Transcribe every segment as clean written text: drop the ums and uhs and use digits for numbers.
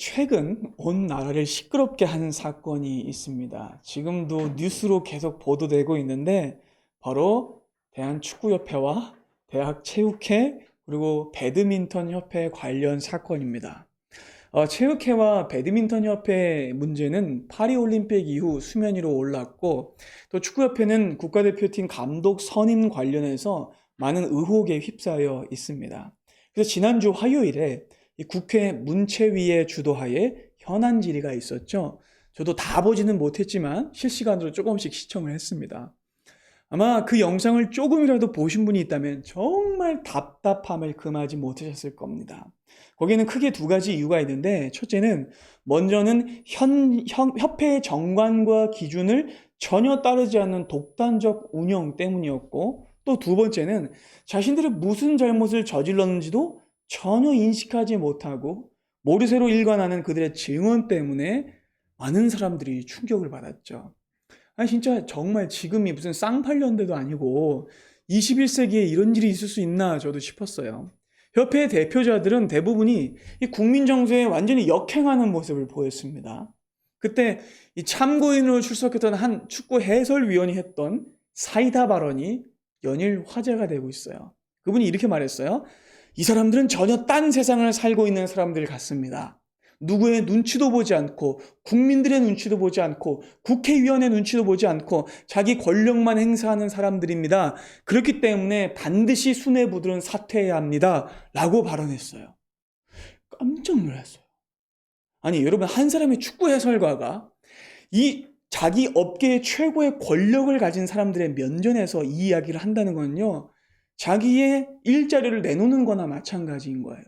최근 온 나라를 시끄럽게 한 사건이 있습니다. 지금도 뉴스로 계속 보도되고 있는데 바로 대한축구협회와 대학체육회 그리고 배드민턴협회 관련 사건입니다. 체육회와 배드민턴협회 문제는 파리올림픽 이후 수면 위로 올랐고 또 축구협회는 국가대표팀 감독 선임 관련해서 많은 의혹에 휩싸여 있습니다. 그래서 지난주 화요일에 이 국회 문체위의 주도하에 현안 질의가 있었죠. 저도 다 보지는 못했지만 실시간으로 조금씩 시청을 했습니다. 아마 그 영상을 조금이라도 보신 분이 있다면 정말 답답함을 금하지 못하셨을 겁니다. 거기에는 크게 두 가지 이유가 있는데, 첫째는 먼저는 협회의 정관과 기준을 전혀 따르지 않는 독단적 운영 때문이었고, 또 두 번째는 자신들이 무슨 잘못을 저질렀는지도 전혀 인식하지 못하고 모르쇠로 일관하는 그들의 증언 때문에 많은 사람들이 충격을 받았죠. 아니 진짜 정말 지금이 무슨 쌍팔년대도 아니고 21세기에 이런 일이 있을 수 있나 저도 싶었어요. 협회의 대표자들은 대부분이 이 국민 정서에 완전히 역행하는 모습을 보였습니다. 그때 이 참고인으로 출석했던 한 축구 해설위원이 했던 사이다 발언이 연일 화제가 되고 있어요. 그분이 이렇게 말했어요. 이 사람들은 전혀 딴 세상을 살고 있는 사람들 같습니다. 누구의 눈치도 보지 않고 국민들의 눈치도 보지 않고 국회의원의 눈치도 보지 않고 자기 권력만 행사하는 사람들입니다. 그렇기 때문에 반드시 수뇌부들은 사퇴해야 합니다. 라고 발언했어요. 깜짝 놀랐어요. 아니 여러분, 한 사람의 축구 해설가가 이 자기 업계의 최고의 권력을 가진 사람들의 면전에서 이 이야기를 한다는 건요, 자기의 일자리를 내놓는 거나 마찬가지인 거예요.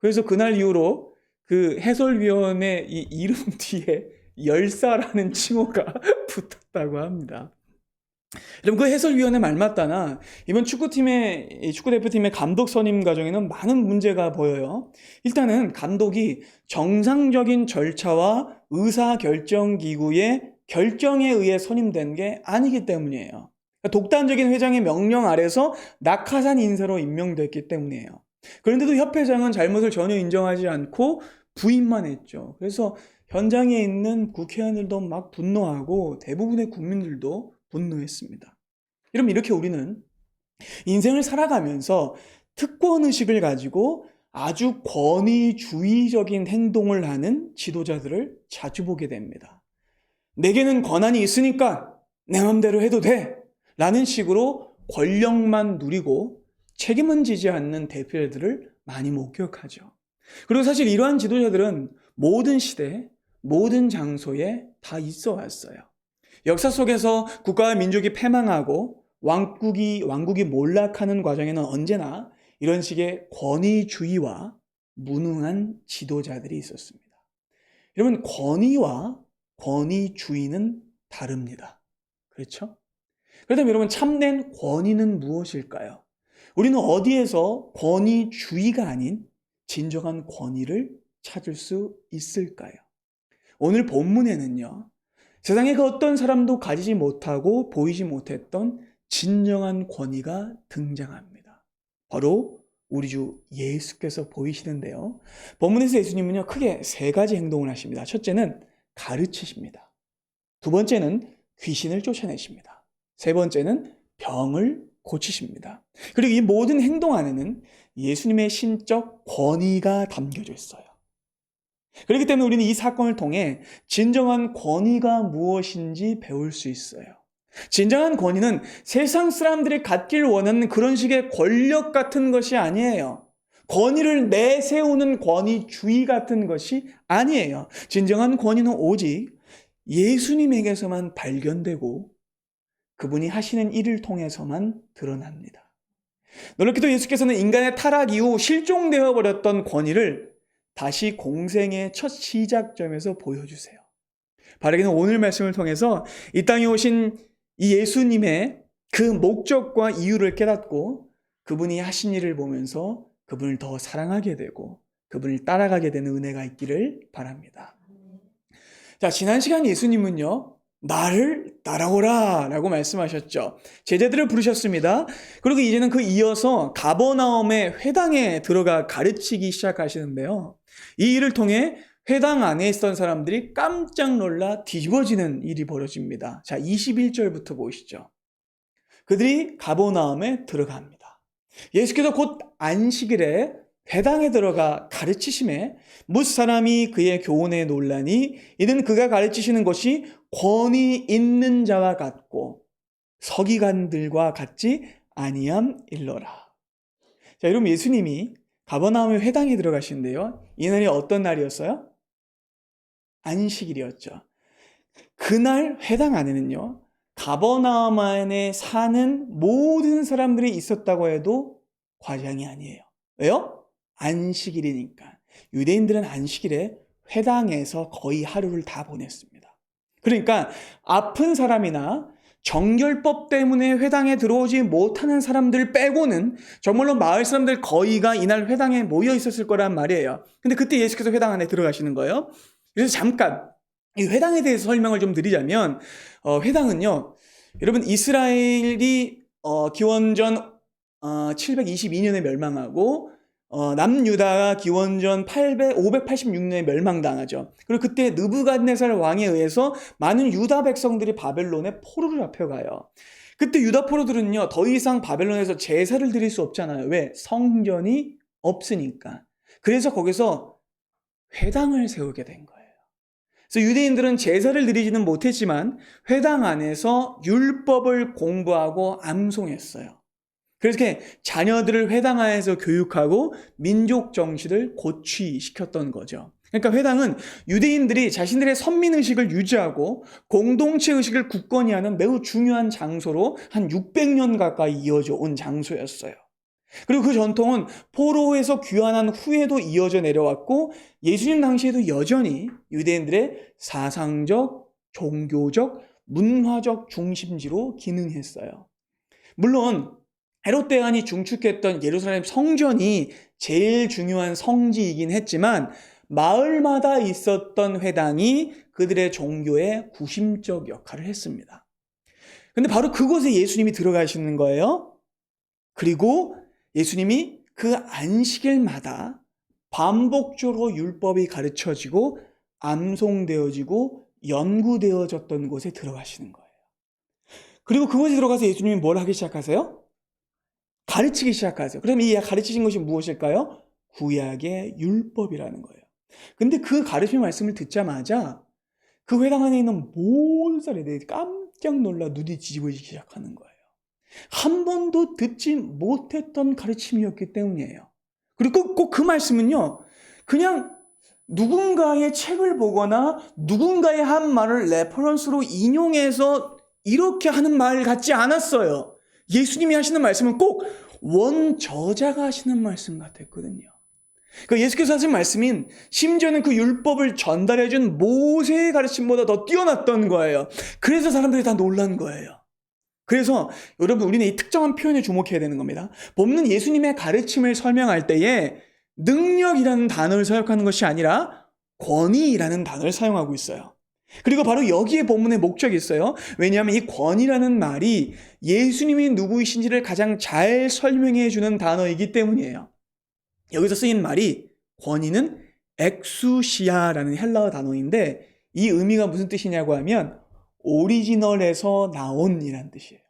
그래서 그날 이후로 그 해설위원의 이 이름 뒤에 열사라는 칭호가 붙었다고 합니다. 여러분, 그 해설위원의 말 맞다나 이번 축구대표팀의 감독 선임 과정에는 많은 문제가 보여요. 일단은 감독이 정상적인 절차와 의사결정기구의 결정에 의해 선임된 게 아니기 때문이에요. 독단적인 회장의 명령 아래서 낙하산 인사로 임명됐기 때문이에요. 그런데도 협회장은 잘못을 전혀 인정하지 않고 부인만 했죠. 그래서 현장에 있는 국회의원들도 막 분노하고 대부분의 국민들도 분노했습니다. 여러분, 이렇게 우리는 인생을 살아가면서 특권의식을 가지고 아주 권위주의적인 행동을 하는 지도자들을 자주 보게 됩니다. 내게는 권한이 있으니까 내 맘대로 해도 돼 라는 식으로 권력만 누리고 책임은 지지 않는 대표들을 많이 목격하죠. 그리고 사실 이러한 지도자들은 모든 시대, 모든 장소에 다 있어 왔어요. 역사 속에서 국가와 민족이 패망하고 왕국이 몰락하는 과정에는 언제나 이런 식의 권위주의와 무능한 지도자들이 있었습니다. 여러분, 권위와 권위주의는 다릅니다. 그렇죠? 그렇다면 여러분, 참된 권위는 무엇일까요? 우리는 어디에서 권위주의가 아닌 진정한 권위를 찾을 수 있을까요? 오늘 본문에는요, 세상의 그 어떤 사람도 가지지 못하고 보이지 못했던 진정한 권위가 등장합니다. 바로 우리 주 예수께서 보이시는데요. 본문에서 예수님은요, 크게 세 가지 행동을 하십니다. 첫째는 가르치십니다. 두 번째는 귀신을 쫓아내십니다. 세 번째는 병을 고치십니다. 그리고 이 모든 행동 안에는 예수님의 신적 권위가 담겨져 있어요. 그렇기 때문에 우리는 이 사건을 통해 진정한 권위가 무엇인지 배울 수 있어요. 진정한 권위는 세상 사람들이 갖길 원하는 그런 식의 권력 같은 것이 아니에요. 권위를 내세우는 권위주의 같은 것이 아니에요. 진정한 권위는 오직 예수님에게서만 발견되고 그분이 하시는 일을 통해서만 드러납니다. 놀랍게도 예수께서는 인간의 타락 이후 실종되어 버렸던 권위를 다시 공생의 첫 시작점에서 보여주세요. 바르게는 오늘 말씀을 통해서 이 땅에 오신 이 예수님의 그 목적과 이유를 깨닫고 그분이 하신 일을 보면서 그분을 더 사랑하게 되고 그분을 따라가게 되는 은혜가 있기를 바랍니다. 자, 지난 시간 예수님은요, 나를 따라오라 라고 말씀하셨죠. 제자들을 부르셨습니다. 그리고 이제는 그 이어서 가버나움의 회당에 들어가 가르치기 시작하시는데요. 이 일을 통해 회당 안에 있던 사람들이 깜짝 놀라 뒤집어지는 일이 벌어집니다. 자, 21절부터 보시죠. 그들이 가버나움에 들어갑니다. 예수께서 곧 안식일에 회당에 들어가 가르치심에 뭇 사람이 그의 교훈에 놀라니 이는 그가 가르치시는 것이 권위 있는 자와 같고 서기관들과 같지 아니함일러라. 자, 여러분, 예수님이 가버나움의 회당에 들어가시는데요. 이날이 어떤 날이었어요? 안식일이었죠. 그날 회당 안에는요, 가버나움 안에 사는 모든 사람들이 있었다고 해도 과장이 아니에요. 왜요? 안식일이니까. 유대인들은 안식일에 회당에서 거의 하루를 다 보냈습니다. 그러니까 아픈 사람이나 정결법 때문에 회당에 들어오지 못하는 사람들 빼고는 정말로 마을 사람들 거의가 이날 회당에 모여 있었을 거란 말이에요. 근데 그때 예수께서 회당 안에 들어가시는 거예요. 그래서 잠깐 이 회당에 대해서 설명을 좀 드리자면, 회당은요, 여러분, 이스라엘이 기원전 722년에 멸망하고 남유다가 기원전 586년에 멸망당하죠. 그리고 그때 느부갓네살 왕에 의해서 많은 유다 백성들이 바벨론에 포로로 잡혀가요. 그때 유다 포로들은요, 더 이상 바벨론에서 제사를 드릴 수 없잖아요. 왜? 성전이 없으니까. 그래서 거기서 회당을 세우게 된 거예요. 그래서 유대인들은 제사를 드리지는 못했지만 회당 안에서 율법을 공부하고 암송했어요. 그래서 이렇게 자녀들을 회당 안에서 교육하고 민족 정신을 고취시켰던 거죠. 그러니까 회당은 유대인들이 자신들의 선민의식을 유지하고 공동체 의식을 굳건히 하는 매우 중요한 장소로 한 600년 가까이 이어져 온 장소였어요. 그리고 그 전통은 포로에서 귀환한 후에도 이어져 내려왔고 예수님 당시에도 여전히 유대인들의 사상적, 종교적, 문화적 중심지로 기능했어요. 물론 헤롯 대왕이 중축했던 예루살렘 성전이 제일 중요한 성지이긴 했지만 마을마다 있었던 회당이 그들의 종교의 구심적 역할을 했습니다. 근데 바로 그곳에 예수님이 들어가시는 거예요. 그리고 예수님이 그 안식일마다 반복적으로 율법이 가르쳐지고 암송되어지고 연구되어졌던 곳에 들어가시는 거예요. 그리고 그곳에 들어가서 예수님이 뭘 하기 시작하세요? 가르치기 시작하세요. 그럼 이 가르치신 것이 무엇일까요? 구약의 율법이라는 거예요. 근데 그 가르침 말씀을 듣자마자 그 회당 안에 있는 모든 사람들이 깜짝 놀라 눈이 뒤집어지기 시작하는 거예요. 한 번도 듣지 못했던 가르침이었기 때문이에요. 그리고 꼭 그 말씀은요, 그냥 누군가의 책을 보거나 누군가의 한 말을 레퍼런스로 인용해서 이렇게 하는 말 같지 않았어요. 예수님이 하시는 말씀은 꼭 원저자가 하시는 말씀 같았거든요. 그러니까 예수께서 하신 말씀인 심지어는 그 율법을 전달해준 모세의 가르침보다 더 뛰어났던 거예요. 그래서 사람들이 다 놀란 거예요. 그래서 여러분, 우리는 이 특정한 표현에 주목해야 되는 겁니다. 본문은 예수님의 가르침을 설명할 때에 능력이라는 단어를 사용하는 것이 아니라 권위라는 단어를 사용하고 있어요. 그리고 바로 여기에 본문의 목적이 있어요. 왜냐하면 이 권위라는 말이 예수님이 누구이신지를 가장 잘 설명해 주는 단어이기 때문이에요. 여기서 쓰인 말이 권위는 엑수시아라는 헬라어 단어인데 이 의미가 무슨 뜻이냐고 하면 오리지널에서 나온이란 뜻이에요.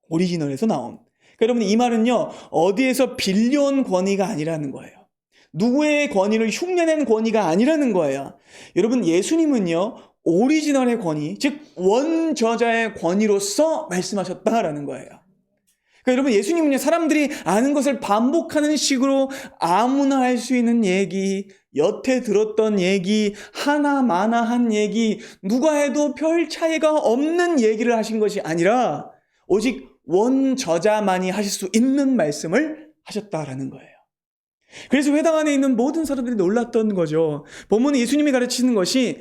오리지널에서 나온. 그러니까 여러분, 이 말은요, 어디에서 빌려온 권위가 아니라는 거예요. 누구의 권위를 흉내낸 권위가 아니라는 거예요. 여러분, 예수님은요, 오리지널의 권위, 즉 원저자의 권위로서 말씀하셨다라는 거예요. 그러니까 여러분, 예수님은요, 사람들이 아는 것을 반복하는 식으로 아무나 할 수 있는 얘기, 여태 들었던 얘기, 하나마나한 얘기, 누가 해도 별 차이가 없는 얘기를 하신 것이 아니라 오직 원저자만이 하실 수 있는 말씀을 하셨다라는 거예요. 그래서 회당 안에 있는 모든 사람들이 놀랐던 거죠. 본문은 예수님이 가르치는 것이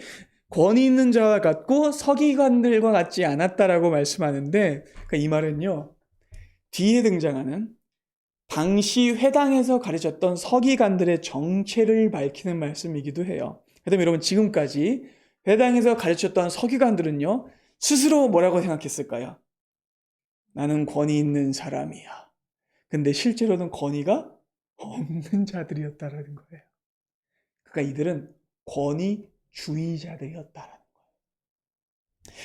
권위 있는 자와 같고 서기관들과 같지 않았다라고 말씀하는데, 그러니까 이 말은요, 뒤에 등장하는 당시 회당에서 가르쳤던 서기관들의 정체를 밝히는 말씀이기도 해요. 그다음에 여러분, 지금까지 회당에서 가르쳤던 서기관들은요, 스스로 뭐라고 생각했을까요? 나는 권위 있는 사람이야. 근데 실제로는 권위가 없는 자들이었다라는 거예요. 그러니까 이들은 권위주의자들이었다라는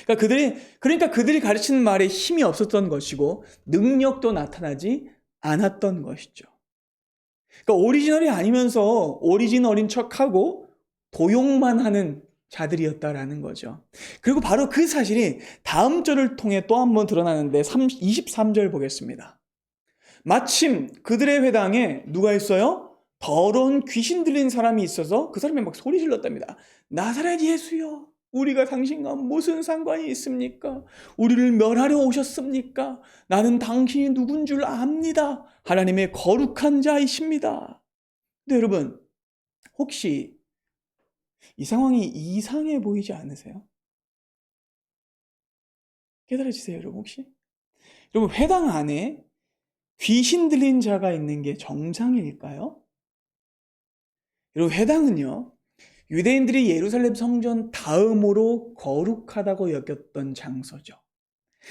거예요. 그러니까 그들이 가르치는 말에 힘이 없었던 것이고 능력도 나타나지 않았던 것이죠. 그러니까 오리지널이 아니면서 오리지널인 척하고 도용만 하는 자들이었다라는 거죠. 그리고 바로 그 사실이 다음 절을 통해 또 한 번 드러나는데 23절 보겠습니다. 마침 그들의 회당에 누가 있어요? 더러운 귀신 들린 사람이 있어서 그 사람이 막 소리 질렀답니다. 나사렛 예수여, 우리가 당신과 무슨 상관이 있습니까? 우리를 멸하려 오셨습니까? 나는 당신이 누군 줄 압니다. 하나님의 거룩한 자이십니다. 근데 여러분, 혹시 이 상황이 이상해 보이지 않으세요? 깨달아지세요, 여러분 혹시? 여러분, 회당 안에 귀신 들린 자가 있는 게 정상일까요? 여러분, 회당은요, 유대인들이 예루살렘 성전 다음으로 거룩하다고 여겼던 장소죠.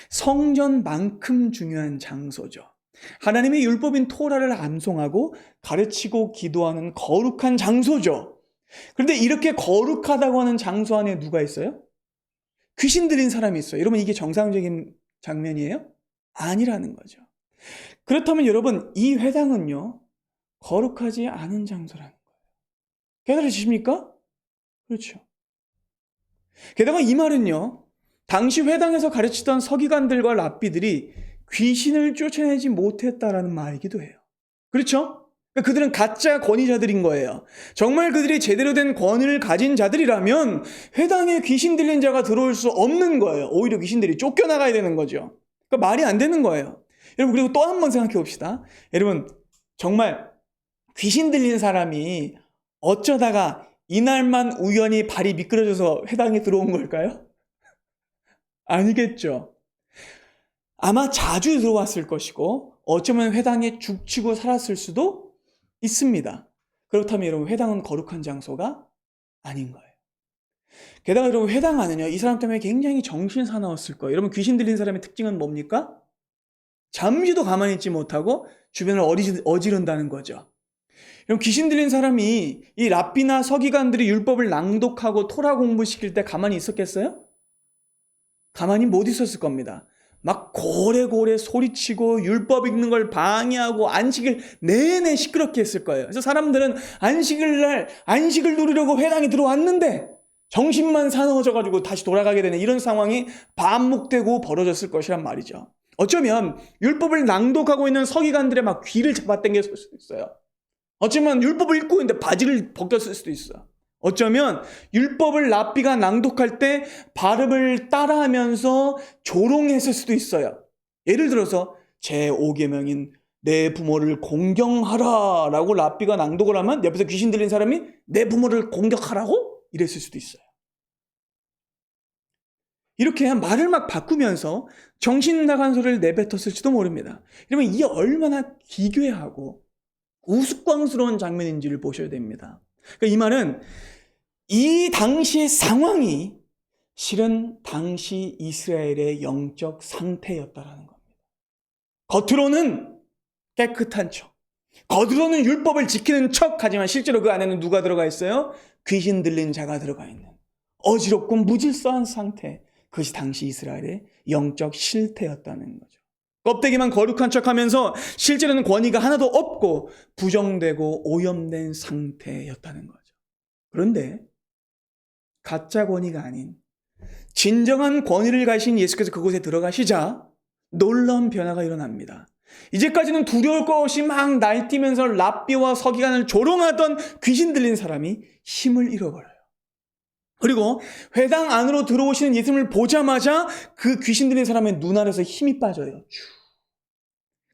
성전만큼 중요한 장소죠. 하나님의 율법인 토라를 암송하고 가르치고 기도하는 거룩한 장소죠. 그런데 이렇게 거룩하다고 하는 장소 안에 누가 있어요? 귀신 들린 사람이 있어요. 여러분, 이게 정상적인 장면이에요? 아니라는 거죠. 그렇다면 여러분, 이 회당은요, 거룩하지 않은 장소라는 거예요. 깨달으십니까? 그렇죠. 게다가 이 말은요, 당시 회당에서 가르치던 서기관들과 랍비들이 귀신을 쫓아내지 못했다라는 말이기도 해요. 그렇죠? 그들은 가짜 권위자들인 거예요. 정말 그들이 제대로 된 권위를 가진 자들이라면 회당에 귀신 들린 자가 들어올 수 없는 거예요. 오히려 귀신들이 쫓겨나가야 되는 거죠. 그러니까 말이 안 되는 거예요. 여러분, 그리고 또 한 번 생각해 봅시다. 여러분, 정말 귀신 들린 사람이 어쩌다가 이날만 우연히 발이 미끄러져서 회당에 들어온 걸까요? 아니겠죠. 아마 자주 들어왔을 것이고 어쩌면 회당에 죽치고 살았을 수도 있습니다. 그렇다면 여러분, 회당은 거룩한 장소가 아닌 거예요. 게다가 여러분, 회당 안은요, 이 사람 때문에 굉장히 정신사나웠을 거예요. 여러분, 귀신 들린 사람의 특징은 뭡니까? 잠시도 가만히 있지 못하고 주변을 어지른다는 거죠. 여러분, 귀신 들린 사람이 이 랍비나 서기관들이 율법을 낭독하고 토라 공부시킬 때 가만히 있었겠어요? 가만히 못 있었을 겁니다. 막 고래고래 소리치고 율법 읽는 걸 방해하고 안식일 내내 시끄럽게 했을 거예요. 그래서 사람들은 안식을 누리려고 회당에 들어왔는데 정신만 사나워져가지고 다시 돌아가게 되는 이런 상황이 반복되고 벌어졌을 것이란 말이죠. 어쩌면 율법을 낭독하고 있는 서기관들의 막 귀를 잡아당겼을 수도 있어요. 어쩌면 율법을 읽고 있는데 바지를 벗겼을 수도 있어요. 어쩌면 율법을 랍비가 낭독할 때 발음을 따라하면서 조롱했을 수도 있어요. 예를 들어서 제5계명인 내 부모를 공경하라 라고 랍비가 낭독을 하면 옆에서 귀신 들린 사람이 내 부모를 공격하라고? 이랬을 수도 있어요. 이렇게 말을 막 바꾸면서 정신 나간 소리를 내뱉었을지도 모릅니다. 여러분, 이게 얼마나 기괴하고 우스꽝스러운 장면인지를 보셔야 됩니다. 그러니까 이 말은 이 당시의 상황이 실은 당시 이스라엘의 영적 상태였다라는 겁니다. 겉으로는 깨끗한 척, 겉으로는 율법을 지키는 척 하지만 실제로 그 안에는 누가 들어가 있어요? 귀신 들린 자가 들어가 있는 어지럽고 무질서한 상태. 그것이 당시 이스라엘의 영적 실태였다는 거죠. 껍데기만 거룩한 척하면서 실제로는 권위가 하나도 없고 부정되고 오염된 상태였다는 거죠. 그런데 가짜 권위가 아닌 진정한 권위를 가신 예수께서 그곳에 들어가시자 놀라운 변화가 일어납니다. 이제까지는 두려울 것이 막 날뛰면서 랍비와 서기관을 조롱하던 귀신 들린 사람이 힘을 잃어버려요. 그리고 회당 안으로 들어오시는 예수님을 보자마자 그 귀신 들린 사람의 눈 아래서 힘이 빠져요.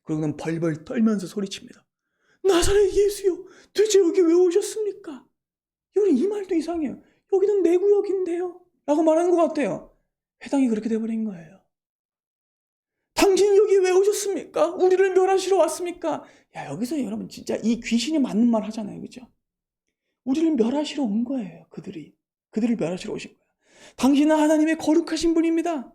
그리고는 벌벌 떨면서 소리칩니다. 나사렛 예수요, 도대체 여기 왜 오셨습니까? 여기 이 말도 이상해요. 여기는 내 구역인데요 라고 말하는 것 같아요. 회당이 그렇게 돼버린 거예요. 당신 여기 왜 오셨습니까? 우리를 멸하시러 왔습니까? 야, 여기서 여러분 진짜 이 귀신이 맞는 말 하잖아요. 그죠? 우리를 멸하시러 온 거예요. 그들을 멸하시러 오신 거예요. 당신은 하나님의 거룩하신 분입니다.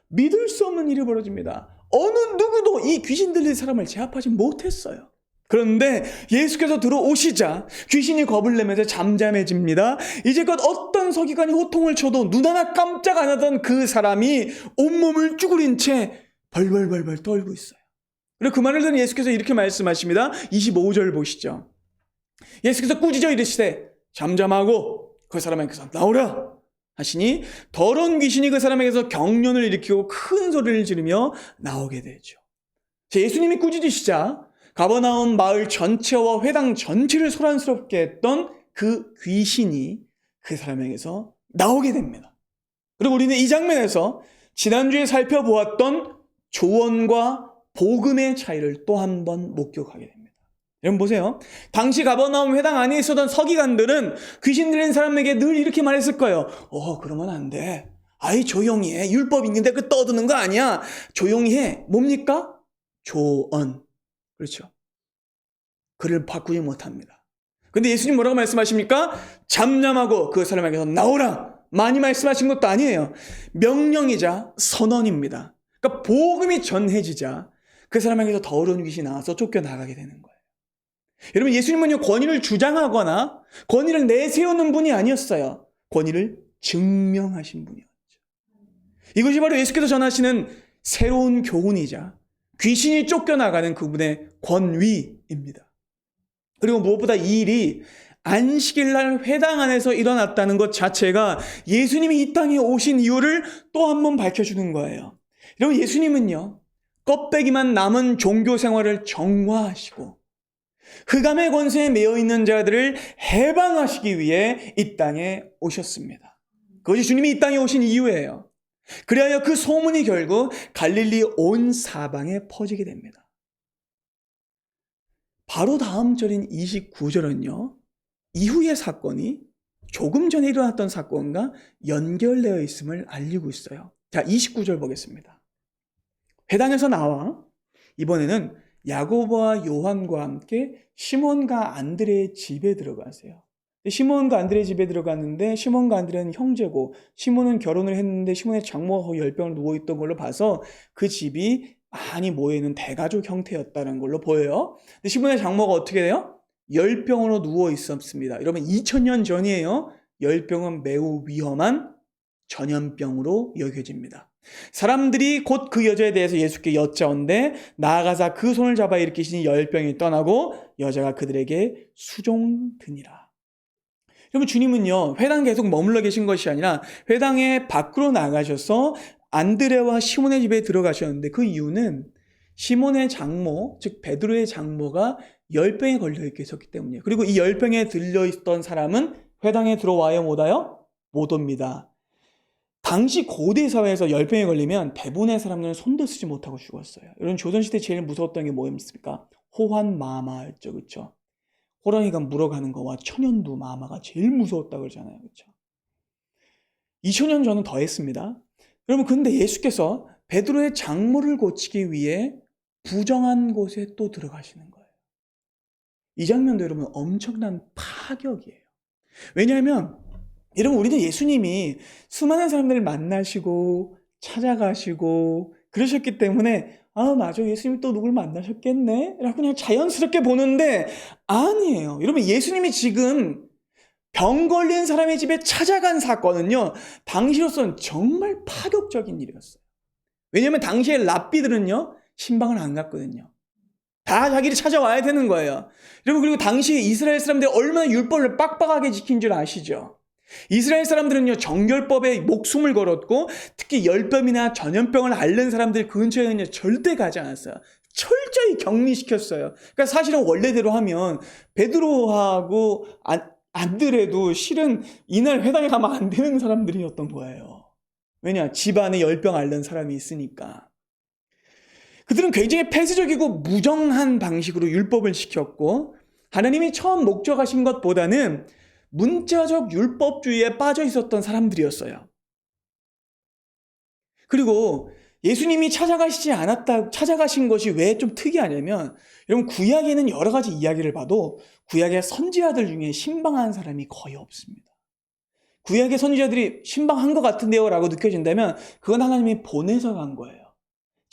믿을 수 없는 일이 벌어집니다. 어느 누구도 이 귀신 들린 사람을 제압하지 못했어요. 그런데 예수께서 들어오시자 귀신이 겁을 내면서 잠잠해집니다. 이제껏 어떤 서기관이 호통을 쳐도 눈 하나 깜짝 안 하던 그 사람이 온몸을 쭈그린 채 벌벌벌벌 떨고 있어요. 그리고 그 말을 듣는 예수께서 이렇게 말씀하십니다. 25절 보시죠. 예수께서 꾸짖어 이르시되 잠잠하고 그 사람에게서 나오라 하시니 더러운 귀신이 그 사람에게서 경련을 일으키고 큰 소리를 지르며 나오게 되죠. 예수님이 꾸짖으시자 가버나움 마을 전체와 회당 전체를 소란스럽게 했던 그 귀신이 그 사람에게서 나오게 됩니다. 그리고 우리는 이 장면에서 지난주에 살펴보았던 조언과 복음의 차이를 또 한 번 목격하게 됩니다. 여러분 보세요. 당시 가버나움 회당 안에 있었던 서기관들은 귀신 들린 사람에게 늘 이렇게 말했을 거예요. 그러면 안 돼. 아이 조용히 해. 율법 있는데 그 떠드는 거 아니야. 조용히 해. 뭡니까? 조언. 그렇죠. 그를 바꾸지 못합니다. 근데 예수님 뭐라고 말씀하십니까? 잠잠하고 그 사람에게서 나오라. 많이 말씀하신 것도 아니에요. 명령이자 선언입니다. 그러니까 복음이 전해지자 그 사람에게서 더러운 귀신이 나와서 쫓겨나가게 되는 거예요. 여러분 예수님은요 권위를 주장하거나 권위를 내세우는 분이 아니었어요. 권위를 증명하신 분이었죠. 이것이 바로 예수께서 전하시는 새로운 교훈이자 귀신이 쫓겨나가는 그분의 권위입니다. 그리고 무엇보다 이 일이 안식일날 회당 안에서 일어났다는 것 자체가 예수님이 이 땅에 오신 이유를 또 한 번 밝혀주는 거예요. 여러분 예수님은요 껍데기만 남은 종교 생활을 정화하시고 흑암의 권세에 매여 있는 자들을 해방하시기 위해 이 땅에 오셨습니다. 그것이 주님이 이 땅에 오신 이유예요. 그리하여 그 소문이 결국 갈릴리 온 사방에 퍼지게 됩니다. 바로 다음 절인 29절은요. 이후의 사건이 조금 전에 일어났던 사건과 연결되어 있음을 알리고 있어요. 자, 29절 보겠습니다. 회당에서 나와 이번에는 야고보와 요한과 함께 시몬과 안드레의 집에 들어가세요. 시몬과 안드레의 집에 들어갔는데 시몬과 안드레는 형제고 시몬은 결혼을 했는데 시몬의 장모가 거기 10병을 누워있던 걸로 봐서 그 집이 많이 모여있는 대가족 형태였다는 걸로 보여요. 근데 시몬의 장모가 어떻게 돼요? 10병으로 누워 있었습니다. 여러분 2000년 전이에요. 10병은 매우 위험한 전염병으로 여겨집니다. 사람들이 곧 그 여자에 대해서 예수께 여짜온데 나아가사 그 손을 잡아 일으키시니 10병이 떠나고 여자가 그들에게 수종드니라. 여러분 주님은요 회당 계속 머물러 계신 것이 아니라 회당에 밖으로 나가셔서 안드레와 시몬의 집에 들어가셨는데 그 이유는 시몬의 장모 즉 베드로의 장모가 10병에 걸려 있었기 때문이에요. 그리고 이 10병에 들려있던 사람은 회당에 들어와요 못 와요? 못 옵니다. 당시 고대 사회에서 10병에 걸리면 대부분의 사람들은 손도 쓰지 못하고 죽었어요. 여러분 조선시대 제일 무서웠던 게 뭐였습니까? 호환마마였죠. 그렇죠? 호랑이가 물어가는 거와 천연두 마마가 제일 무서웠다고 그러잖아요. 그렇죠? 2000년 전은 더 했습니다. 여러분 근데 예수께서 베드로의 장모를 고치기 위해 부정한 곳에 또 들어가시는 거예요. 이 장면도 여러분 엄청난 파격이에요. 왜냐하면 여러분 우리는 예수님이 수많은 사람들을 만나시고 찾아가시고 그러셨기 때문에 맞아 예수님이 또 누굴 만나셨겠네 라고 그냥 자연스럽게 보는데 아니에요. 여러분 예수님이 지금 병 걸린 사람의 집에 찾아간 사건은요 당시로서는 정말 파격적인 일이었어요. 왜냐하면 당시에 랍비들은요 신방을 안 갔거든요. 다 자기를 찾아와야 되는 거예요. 여러분 그리고 당시에 이스라엘 사람들이 얼마나 율법을 빡빡하게 지킨 줄 아시죠? 이스라엘 사람들은요 정결법에 목숨을 걸었고 특히 열병이나 전염병을 앓는 사람들 근처에는 절대 가지 않았어요. 철저히 격리시켰어요. 그러니까 사실은 원래대로 하면 베드로하고 안드레도 실은 이날 회당에 가면 안 되는 사람들이었던 거예요. 왜냐? 집안에 열병 앓는 사람이 있으니까. 그들은 굉장히 폐쇄적이고 무정한 방식으로 율법을 지켰고 하나님이 처음 목적하신 것보다는 문자적 율법주의에 빠져 있었던 사람들이었어요. 그리고 예수님이 찾아가신 것이 왜 좀 특이하냐면 여러분 구약에는 여러 가지 이야기를 봐도 구약의 선지자들 중에 신방한 사람이 거의 없습니다. 구약의 선지자들이 신방한 것 같은데요 라고 느껴진다면 그건 하나님이 보내서 간 거예요.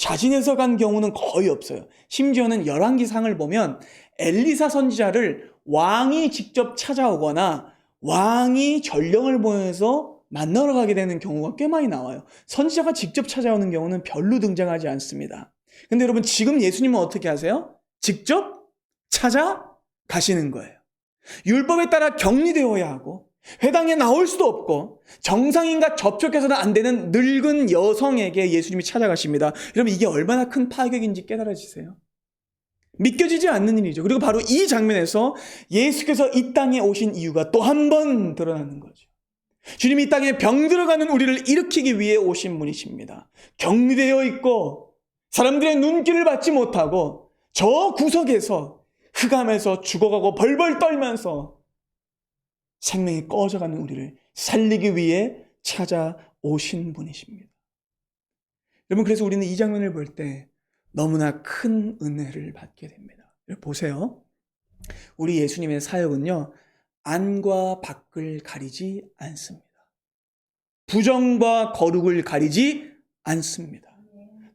자진해서 간 경우는 거의 없어요. 심지어는 열왕기상을 보면 엘리사 선지자를 왕이 직접 찾아오거나 왕이 전령을 보내서 만나러 가게 되는 경우가 꽤 많이 나와요. 선지자가 직접 찾아오는 경우는 별로 등장하지 않습니다. 근데 여러분, 지금 예수님은 어떻게 하세요? 직접 찾아가시는 거예요. 율법에 따라 격리되어야 하고 회당에 나올 수도 없고 정상인과 접촉해서는 안 되는 늙은 여성에게 예수님이 찾아가십니다. 여러분, 이게 얼마나 큰 파격인지 깨달아지세요? 믿겨지지 않는 일이죠. 그리고 바로 이 장면에서 예수께서 이 땅에 오신 이유가 또 한 번 드러나는 거죠. 주님이 이 땅에 병들어가는 우리를 일으키기 위해 오신 분이십니다. 격리되어 있고 사람들의 눈길을 받지 못하고 저 구석에서 흑암에서 죽어가고 벌벌 떨면서 생명이 꺼져가는 우리를 살리기 위해 찾아오신 분이십니다. 여러분, 그래서 우리는 이 장면을 볼 때 너무나 큰 은혜를 받게 됩니다. 보세요. 우리 예수님의 사역은요, 안과 밖을 가리지 않습니다. 부정과 거룩을 가리지 않습니다.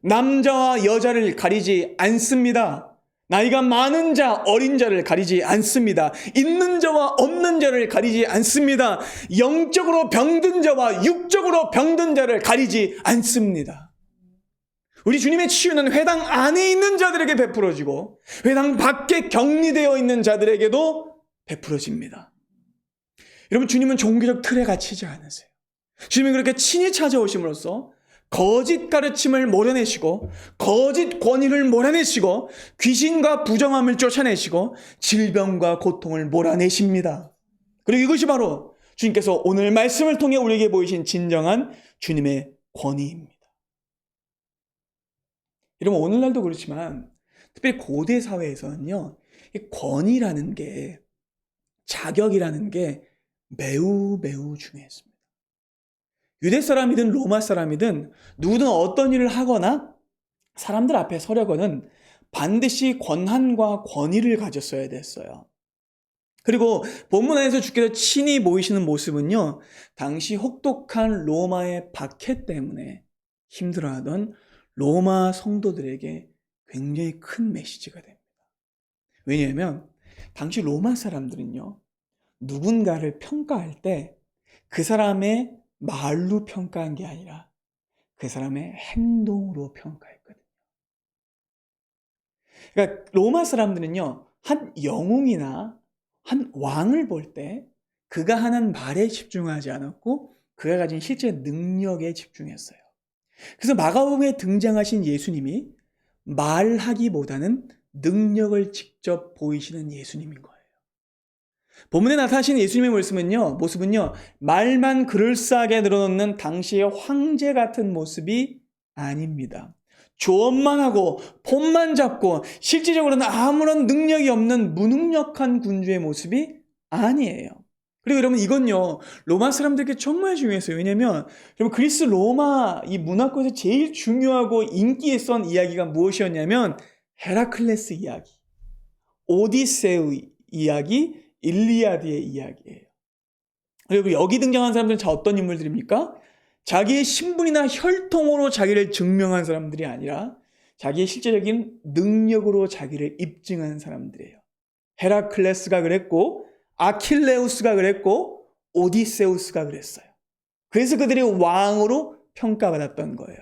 남자와 여자를 가리지 않습니다. 나이가 많은 자, 어린 자를 가리지 않습니다. 있는 자와 없는 자를 가리지 않습니다. 영적으로 병든 자와 육적으로 병든 자를 가리지 않습니다. 우리 주님의 치유는 회당 안에 있는 자들에게 베풀어지고 회당 밖에 격리되어 있는 자들에게도 베풀어집니다. 여러분, 주님은 종교적 틀에 갇히지 않으세요. 주님이 그렇게 친히 찾아오심으로써 거짓 가르침을 몰아내시고 거짓 권위를 몰아내시고 귀신과 부정함을 쫓아내시고 질병과 고통을 몰아내십니다. 그리고 이것이 바로 주님께서 오늘 말씀을 통해 우리에게 보이신 진정한 주님의 권위입니다. 여러분, 오늘날도 그렇지만 특별히 고대 사회에서는요, 이 권위라는 게, 자격이라는 게 매우 중요했습니다. 유대 사람이든 로마 사람이든 누구든 어떤 일을 하거나 사람들 앞에 서려거는 반드시 권한과 권위를 가졌어야 됐어요. 그리고 본문 안에서 주께서 친히 보이시는 모습은요, 당시 혹독한 로마의 박해 때문에 힘들어하던 로마 성도들에게 굉장히 큰 메시지가 됩니다. 왜냐하면 당시 로마 사람들은요, 누군가를 평가할 때 그 사람의 말로 평가한 게 아니라 그 사람의 행동으로 평가했거든요. 그러니까 로마 사람들은요, 한 영웅이나 한 왕을 볼 때 그가 하는 말에 집중하지 않았고 그가 가진 실제 능력에 집중했어요. 그래서 마가복음에 등장하신 예수님이 말하기보다는 능력을 직접 보이시는 예수님인 거예요. 본문에 나타나신 예수님의 모습은요, 말만 그럴싸하게 늘어놓는 당시의 황제 같은 모습이 아닙니다. 조언만 하고 폼만 잡고 실질적으로는 아무런 능력이 없는 무능력한 군주의 모습이 아니에요. 그리고 여러분, 이건요, 로마 사람들에게 정말 중요했어요. 왜냐하면 여러분, 그리스 로마 이 문화권에서 제일 중요하고 인기 있었던 이야기가 무엇이었냐면 헤라클레스 이야기, 오디세우 이야기, 일리아드의 이야기예요. 그리고 여기 등장한 사람들은 어떤 인물들입니까? 자기의 신분이나 혈통으로 자기를 증명한 사람들이 아니라 자기의 실제적인 능력으로 자기를 입증한 사람들이에요. 헤라클레스가 그랬고 아킬레우스가 그랬고 오디세우스가 그랬어요. 그래서 그들이 왕으로 평가받았던 거예요.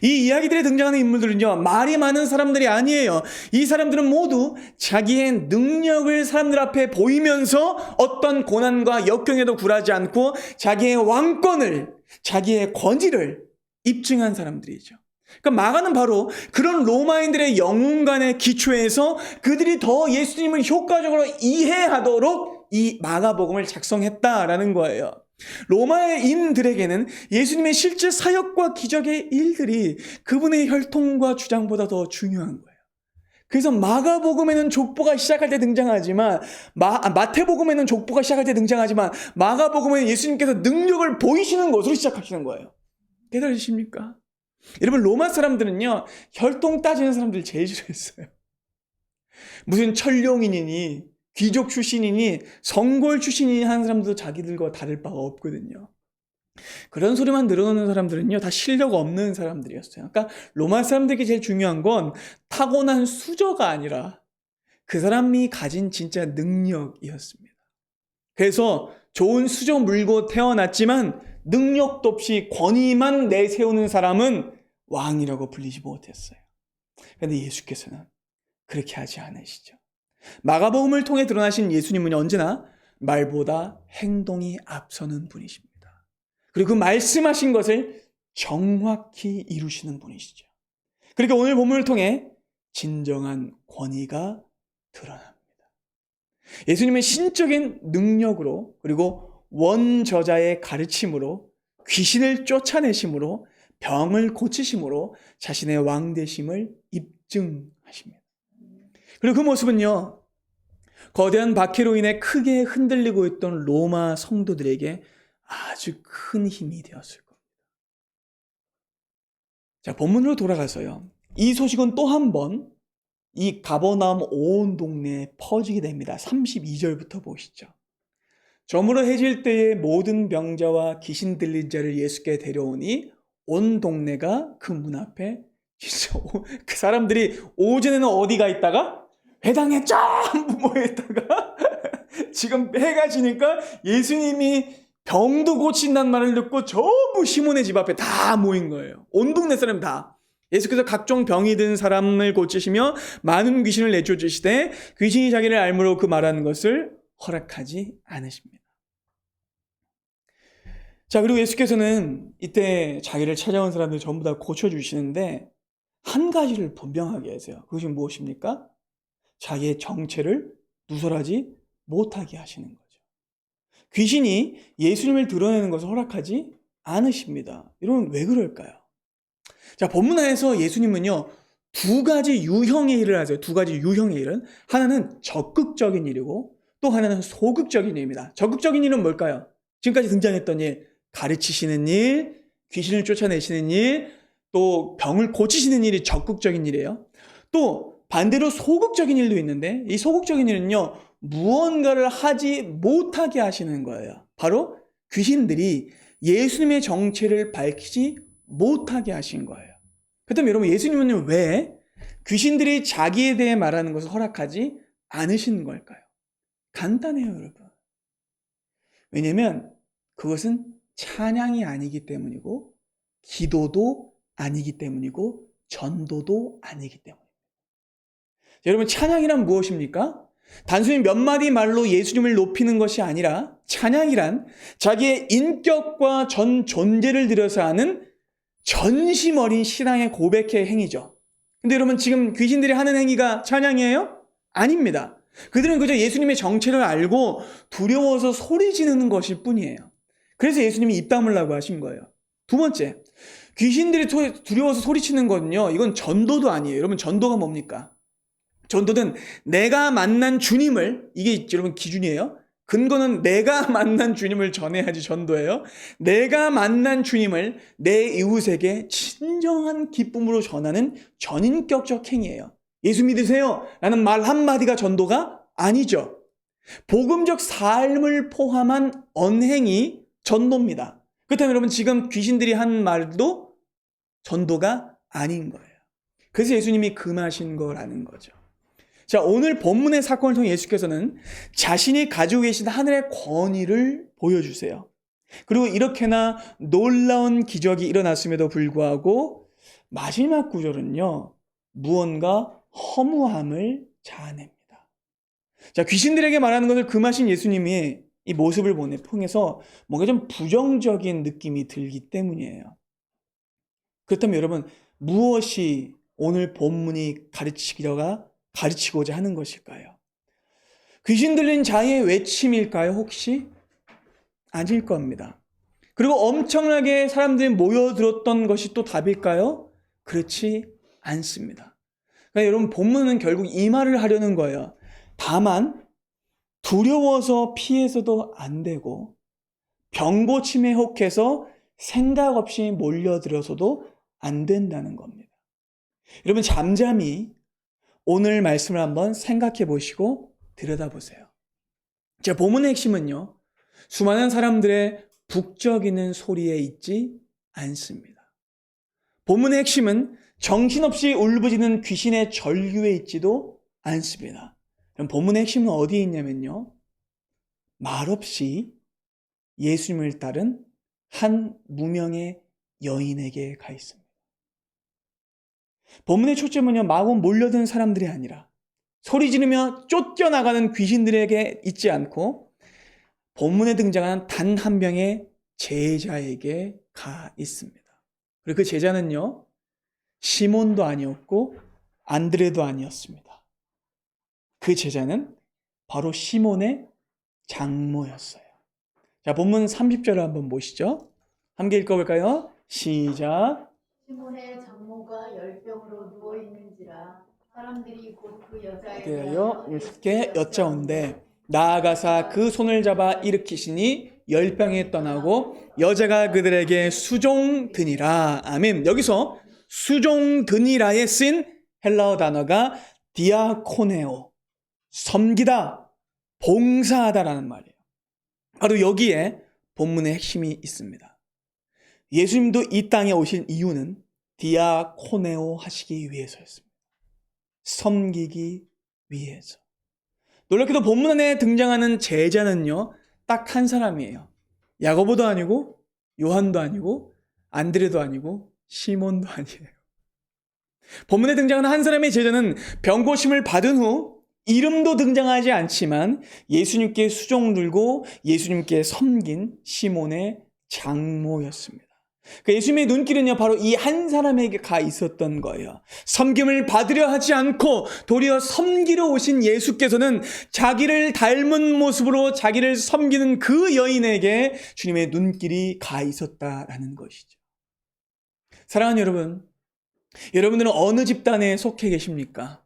이 이야기들에 등장하는 인물들은요, 말이 많은 사람들이 아니에요. 이 사람들은 모두 자기의 능력을 사람들 앞에 보이면서 어떤 고난과 역경에도 굴하지 않고 자기의 왕권을, 자기의 권위를 입증한 사람들이죠. 그러니까 마가는 바로 그런 로마인들의 영웅간의 기초에서 그들이 더 예수님을 효과적으로 이해하도록 이 마가복음을 작성했다라는 거예요. 로마인들에게는 예수님의 실제 사역과 기적의 일들이 그분의 혈통과 주장보다 더 중요한 거예요. 그래서 마가복음에는 족보가 시작할 때 등장하지만 마태복음에는 족보가 시작할 때 등장하지만 마가복음에는 예수님께서 능력을 보이시는 것으로 시작하시는 거예요. 깨달으십니까? 여러분, 로마 사람들은요, 혈통 따지는 사람들 제일 싫어했어요. 무슨 천룡인이니 귀족 출신이니 성골 출신이니 하는 사람들도 자기들과 다를 바가 없거든요. 그런 소리만 늘어놓는 사람들은요, 다 실력 없는 사람들이었어요. 그러니까 로마 사람들에게 제일 중요한 건 타고난 수저가 아니라 그 사람이 가진 진짜 능력이었습니다. 그래서 좋은 수저 물고 태어났지만 능력도 없이 권위만 내세우는 사람은 왕이라고 불리지 못했어요. 그런데 예수께서는 그렇게 하지 않으시죠. 마가복음을 통해 드러나신 예수님은 언제나 말보다 행동이 앞서는 분이십니다. 그리고 그 말씀하신 것을 정확히 이루시는 분이시죠. 그러니까 오늘 본문을 통해 진정한 권위가 드러납니다. 예수님은 신적인 능력으로 그리고 원저자의 가르침으로 귀신을 쫓아내심으로 병을 고치심으로 자신의 왕되심을 입증하십니다. 그리고 그 모습은요, 거대한 박해로 인해 크게 흔들리고 있던 로마 성도들에게 아주 큰 힘이 되었을 겁니다. 자, 본문으로 돌아가서요. 이 소식은 또 한 번 이 가버나움 온 동네에 퍼지게 됩니다. 32절부터 보시죠. 저물어 해질 때에 모든 병자와 귀신 들린 자를 예수께 데려오니 온 동네가 그 문 앞에 진짜 그 사람들이 오전에는 어디가 있다가 회당에 쫙 모여있다가 지금 해가 지니까 예수님이 병도 고친다는 말을 듣고 전부 시몬의 집 앞에 다 모인 거예요. 온 동네 사람 다. 예수께서 각종 병이 든 사람을 고치시며 많은 귀신을 내쫓으시되 귀신이 자기를 알므로 그 말하는 것을 허락하지 않으십니다. 자, 그리고 예수께서는 이때 자기를 찾아온 사람들 전부 다 고쳐주시는데 한 가지를 분명하게 하세요. 그것이 무엇입니까? 자기의 정체를 누설하지 못하게 하시는 거죠. 귀신이 예수님을 드러내는 것을 허락하지 않으십니다. 여러분, 왜 그럴까요? 자, 본문에서 예수님은요, 두 가지 유형의 일을 하세요. 두 가지 유형의 일은. 하나는 적극적인 일이고 또 하나는 소극적인 일입니다. 적극적인 일은 뭘까요? 지금까지 등장했던 일, 가르치시는 일, 귀신을 쫓아내시는 일, 또 병을 고치시는 일이 적극적인 일이에요. 또 반대로 소극적인 일도 있는데 이 소극적인 일은요, 무언가를 하지 못하게 하시는 거예요. 바로 귀신들이 예수님의 정체를 밝히지 못하게 하신 거예요. 그렇다면 여러분, 예수님은 왜 귀신들이 자기에 대해 말하는 것을 허락하지 않으시는 걸까요? 간단해요, 여러분. 왜냐하면 그것은 찬양이 아니기 때문이고 기도도 아니기 때문이고 전도도 아니기 때문입니다. 여러분, 찬양이란 무엇입니까? 단순히 몇 마디 말로 예수님을 높이는 것이 아니라 찬양이란 자기의 인격과 전 존재를 들여서 하는 전심 어린 신앙의 고백의 행위죠. 근데 여러분, 지금 귀신들이 하는 행위가 찬양이에요? 아닙니다. 그들은 그저 예수님의 정체를 알고 두려워서 소리 지르는 것일 뿐이에요. 그래서 예수님이 입 다물라고 하신 거예요. 두 번째, 귀신들이 두려워서 소리치는 거는요, 이건 전도도 아니에요. 여러분, 전도가 뭡니까? 전도는 내가 만난 주님을, 이게 여러분 기준이에요. 근거는 내가 만난 주님을 전해야지 전도예요. 내가 만난 주님을 내 이웃에게 진정한 기쁨으로 전하는 전인격적 행위예요. 예수 믿으세요 라는 말 한마디가 전도가 아니죠. 복음적 삶을 포함한 언행이 전도입니다. 그렇다면 여러분, 지금 귀신들이 한 말도 전도가 아닌 거예요. 그래서 예수님이 금하신 거라는 거죠. 자, 오늘 본문의 사건을 통해 예수께서는 자신이 가지고 계신 하늘의 권위를 보여주세요. 그리고 이렇게나 놀라운 기적이 일어났음에도 불구하고 마지막 구절은요, 무언가 허무함을 자아냅니다. 자, 귀신들에게 말하는 것을 금하신 예수님이 이 모습을 통해서 뭔가 좀 부정적인 느낌이 들기 때문이에요. 그렇다면 여러분, 무엇이 오늘 본문이 가르치고자 하는 것일까요? 귀신 들린 자의 외침일까요, 혹시? 아닐 겁니다. 그리고 엄청나게 사람들이 모여들었던 것이 또 답일까요? 그렇지 않습니다. 그러니까 여러분, 본문은 결국 이 말을 하려는 거예요. 다만 두려워서 피해서도 안 되고 병고침에 혹해서 생각 없이 몰려들어서도 안 된다는 겁니다. 여러분, 잠잠히 오늘 말씀을 한번 생각해 보시고 들여다보세요. 제 본문의 핵심은요, 수많은 사람들의 북적이는 소리에 있지 않습니다. 본문의 핵심은 정신없이 울부짖는 귀신의 절규에 있지도 않습니다. 그럼 본문의 핵심은 어디에 있냐면요, 말없이 예수님을 따른 한 무명의 여인에게 가 있습니다. 본문의 초점은요, 마구 몰려든 사람들이 아니라 소리 지르며 쫓겨나가는 귀신들에게 있지 않고 본문에 등장한 단 한 명의 제자에게 가 있습니다. 그리고 그 제자는요, 시몬도 아니었고 안드레도 아니었습니다. 그 제자는 바로 시몬의 장모였어요. 자, 본문 30절을 한번 보시죠. 함께 읽어볼까요? 시작. 시몬의 장모가 열병으로 누워 있는지라 사람들이 곧 그 여자에게 대하여 예수께 여짜온대 나아가사 그 손을 잡아 일으키시니 열병이 떠나고 여자가 그들에게 수종드니라. 아멘. 여기서 수종드니라에 쓰인 헬라어 단어가 디아코네오, 섬기다, 봉사하다라는 말이에요. 바로 여기에 본문의 핵심이 있습니다. 예수님도 이 땅에 오신 이유는 디아코네오 하시기 위해서였습니다. 섬기기 위해서. 놀랍게도 본문 안에 등장하는 제자는요, 딱 한 사람이에요. 야고보도 아니고 요한도 아니고 안드레도 아니고 시몬도 아니에요. 본문에 등장하는 한 사람의 제자는 병고심을 받은 후 이름도 등장하지 않지만 예수님께 수종 들고 예수님께 섬긴 시몬의 장모였습니다. 그 예수님의 눈길은요, 바로 이 한 사람에게 가 있었던 거예요. 섬김을 받으려 하지 않고 도리어 섬기러 오신 예수께서는 자기를 닮은 모습으로 자기를 섬기는 그 여인에게 주님의 눈길이 가 있었다라는 것이죠. 사랑하는 여러분, 여러분들은 어느 집단에 속해 계십니까?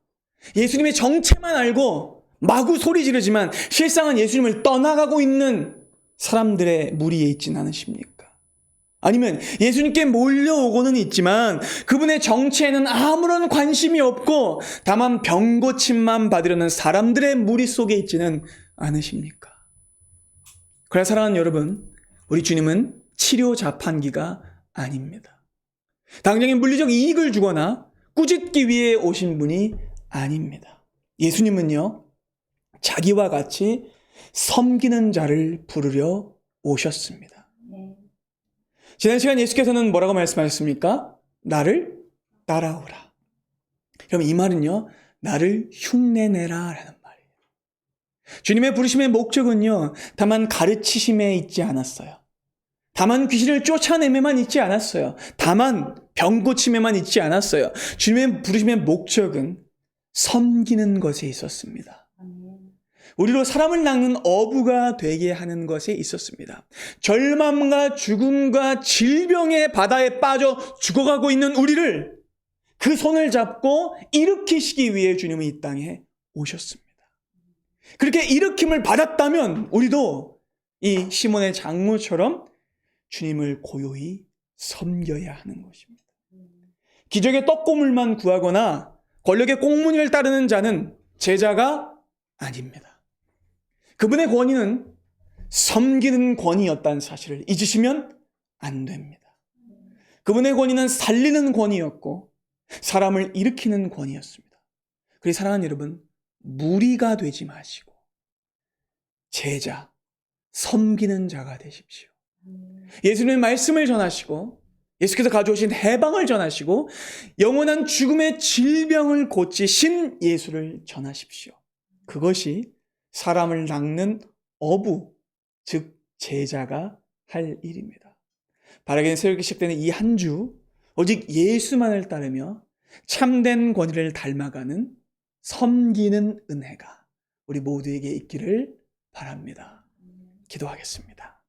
예수님의 정체만 알고 마구 소리 지르지만 실상은 예수님을 떠나가고 있는 사람들의 무리에 있진 않으십니까? 아니면 예수님께 몰려오고는 있지만 그분의 정체에는 아무런 관심이 없고 다만 병고침만 받으려는 사람들의 무리 속에 있지는 않으십니까? 그래, 사랑하는 여러분, 우리 주님은 치료 자판기가 아닙니다. 당장의 물리적 이익을 주거나 꾸짖기 위해 오신 분이 아닙니다. 예수님은요, 자기와 같이 섬기는 자를 부르려 오셨습니다. 지난 시간 예수께서는 뭐라고 말씀하셨습니까? 나를 따라오라. 그럼 이 말은요, 나를 흉내내라 라는 말이에요. 주님의 부르심의 목적은요, 다만 가르치심에 있지 않았어요. 다만 귀신을 쫓아내매만 있지 않았어요. 다만 병고침에만 있지 않았어요. 주님의 부르심의 목적은 섬기는 것에 있었습니다. 우리로 사람을 낚는 어부가 되게 하는 것에 있었습니다. 절망과 죽음과 질병의 바다에 빠져 죽어가고 있는 우리를 그 손을 잡고 일으키시기 위해 주님은 이 땅에 오셨습니다. 그렇게 일으킴을 받았다면 우리도 이 시몬의 장모처럼 주님을 고요히 섬겨야 하는 것입니다. 기적의 떡고물만 구하거나 권력의 꽁무니를 따르는 자는 제자가 아닙니다. 그분의 권위는 섬기는 권위였다는 사실을 잊으시면 안 됩니다. 그분의 권위는 살리는 권위였고 사람을 일으키는 권위였습니다. 그래서 사랑하는 여러분, 무리가 되지 마시고 제자, 섬기는 자가 되십시오. 예수님의 말씀을 전하시고 예수께서 가져오신 해방을 전하시고 영원한 죽음의 질병을 고치신 예수를 전하십시오. 그것이 사람을 낚는 어부, 즉 제자가 할 일입니다. 바라게 새롭게 시작되는 이 한 주, 오직 예수만을 따르며 참된 권위를 닮아가는 섬기는 은혜가 우리 모두에게 있기를 바랍니다. 기도하겠습니다.